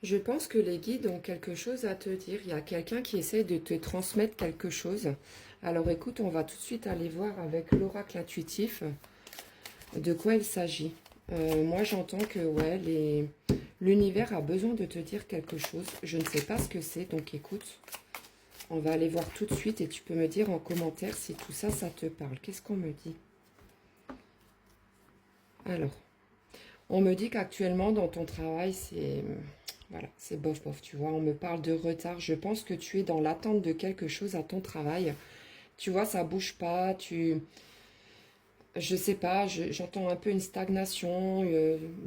Je pense que les guides ont quelque chose à te dire. Il y a quelqu'un qui essaie de te transmettre quelque chose. Alors écoute, on va tout de suite aller voir avec l'oracle intuitif de quoi il s'agit. Moi, j'entends que ouais, l'univers a besoin de te dire quelque chose. Je ne sais pas ce que c'est, donc écoute. On va aller voir tout de suite et tu peux me dire en commentaire si tout ça, ça te parle. Qu'est-ce qu'on me dit? Alors, on me dit qu'actuellement, dans ton travail, c'est... Voilà, c'est bof bof, tu vois. On me parle de retard. Je pense que tu es dans l'attente de quelque chose à ton travail. Tu vois, ça bouge pas. Je sais pas, j'entends un peu une stagnation.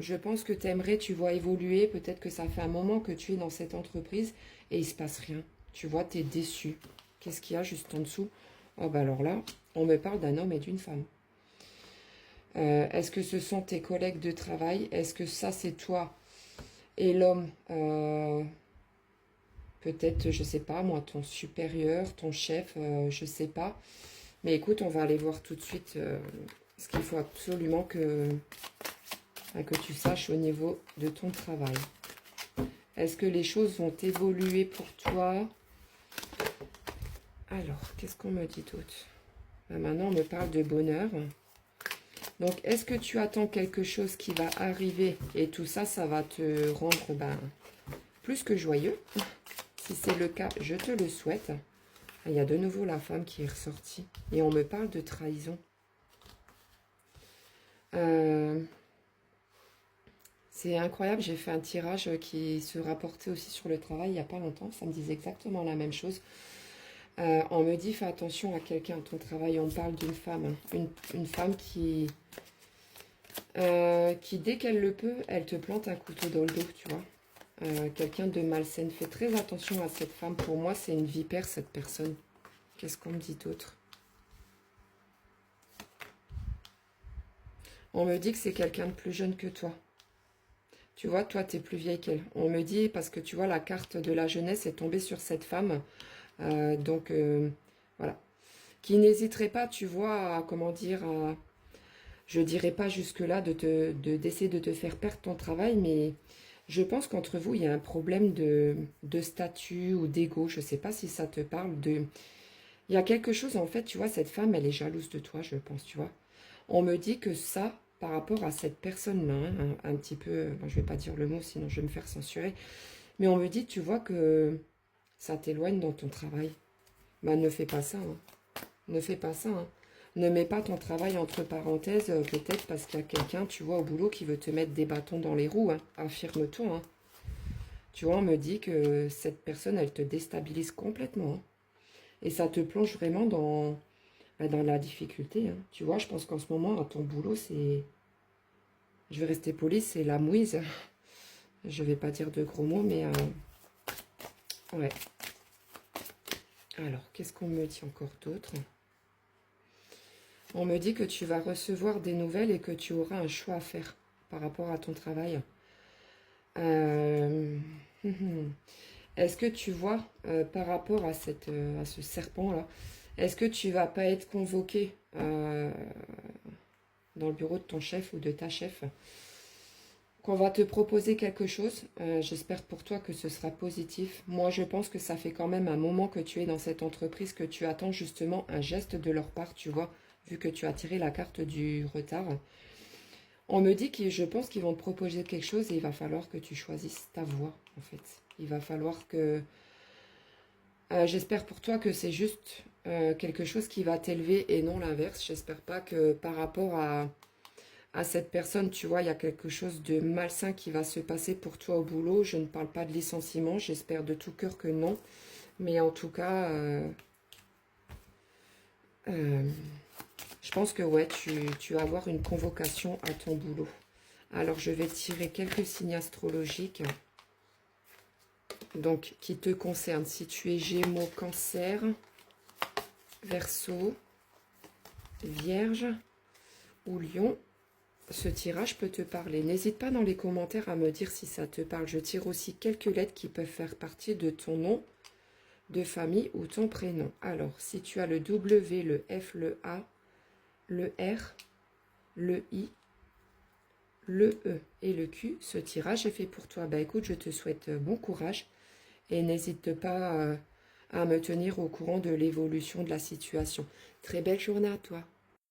Je pense que tu aimerais, tu vois, évoluer. Peut-être que ça fait un moment que tu es dans cette entreprise et il se passe rien. Tu vois, tu es déçu. Qu'est-ce qu'il y a juste en dessous? Oh, bah alors là, on me parle d'un homme et d'une femme. Est-ce que ce sont tes collègues de travail? Est-ce que ça, c'est toi et l'homme peut-être, je sais pas, moi, ton supérieur, ton chef, je sais pas. Mais écoute, on va aller voir tout de suite ce qu'il faut absolument que tu saches au niveau de ton travail. Est-ce que les choses vont évoluer pour toi? Alors, qu'est-ce qu'on me dit d'autre? Ben maintenant, on me parle de bonheur. Donc, est-ce que tu attends quelque chose qui va arriver et tout ça, ça va te rendre plus que joyeux? Si c'est le cas, je te le souhaite. Il y a de nouveau la femme qui est ressortie. Et on me parle de trahison. C'est incroyable, j'ai fait un tirage qui se rapportait aussi sur le travail il n'y a pas longtemps. Ça me disait exactement la même chose. On me dit, fais attention à quelqu'un à ton travail. On parle d'une femme. Une femme qui, dès qu'elle le peut, elle te plante un couteau dans le dos, tu vois. Quelqu'un de malsaine. Fais très attention à cette femme. Pour moi, c'est une vipère, cette personne. Qu'est-ce qu'on me dit d'autre? On me dit que c'est quelqu'un de plus jeune que toi. Tu vois, toi, tu es plus vieille qu'elle. On me dit, parce que tu vois, la carte de la jeunesse est tombée sur cette femme. Donc, voilà. Qui n'hésiterait pas, tu vois, à, comment dire, je dirais pas jusque-là d'essayer de te faire perdre ton travail, mais je pense qu'entre vous, il y a un problème de statut ou d'ego. Je sais pas si ça te parle de... Il y a quelque chose, en fait, tu vois, cette femme, elle est jalouse de toi, je pense, tu vois. On me dit que ça, par rapport à cette personne-là, hein, un petit peu, bon, je vais pas dire le mot, sinon je vais me faire censurer, mais on me dit, tu vois, que ça t'éloigne dans ton travail. Bah, ne fais pas ça, hein. Ne fais pas ça, hein. Ne mets pas ton travail entre parenthèses, peut-être parce qu'il y a quelqu'un, tu vois, au boulot qui veut te mettre des bâtons dans les roues, hein. Affirme-toi, hein. Tu vois, on me dit que cette personne, elle te déstabilise complètement, hein. Et ça te plonge vraiment dans la difficulté, hein. Tu vois, je pense qu'en ce moment, à ton boulot, c'est... Je vais rester polie, c'est la mouise. Je vais pas dire de gros mots, mais... ouais. Alors, qu'est-ce qu'on me dit encore d'autre? On me dit que tu vas recevoir des nouvelles et que tu auras un choix à faire par rapport à ton travail. Euh, Est-ce que tu vois, par rapport à ce serpent-là, est-ce que tu vas pas être convoqué dans le bureau de ton chef ou de ta chef, qu'on va te proposer quelque chose? J'espère pour toi que ce sera positif. Moi, je pense que ça fait quand même un moment que tu es dans cette entreprise, que tu attends justement un geste de leur part, tu vois, vu que tu as tiré la carte du retard. On me dit que je pense qu'ils vont te proposer quelque chose et il va falloir que tu choisisses ta voie, en fait. Il va falloir que... j'espère pour toi que c'est juste quelque chose qui va t'élever et non l'inverse. J'espère pas que par rapport à cette personne, tu vois, il y a quelque chose de malsain qui va se passer pour toi au boulot. Je ne parle pas de licenciement, j'espère de tout cœur que non. Mais en tout cas, je pense que ouais, tu vas avoir une convocation à ton boulot. Alors, je vais tirer quelques signes astrologiques donc qui te concernent. Si tu es Gémeaux, Cancer, Verseau, Vierge ou Lion, ce tirage peut te parler. N'hésite pas dans les commentaires à me dire si ça te parle. Je tire aussi quelques lettres qui peuvent faire partie de ton nom de famille ou ton prénom. Alors, si tu as le W, le F, le A, le R, le I, le E et le Q. Ce tirage est fait pour toi. Bah écoute, je te souhaite bon courage et n'hésite pas à me tenir au courant de l'évolution de la situation. Très belle journée à toi.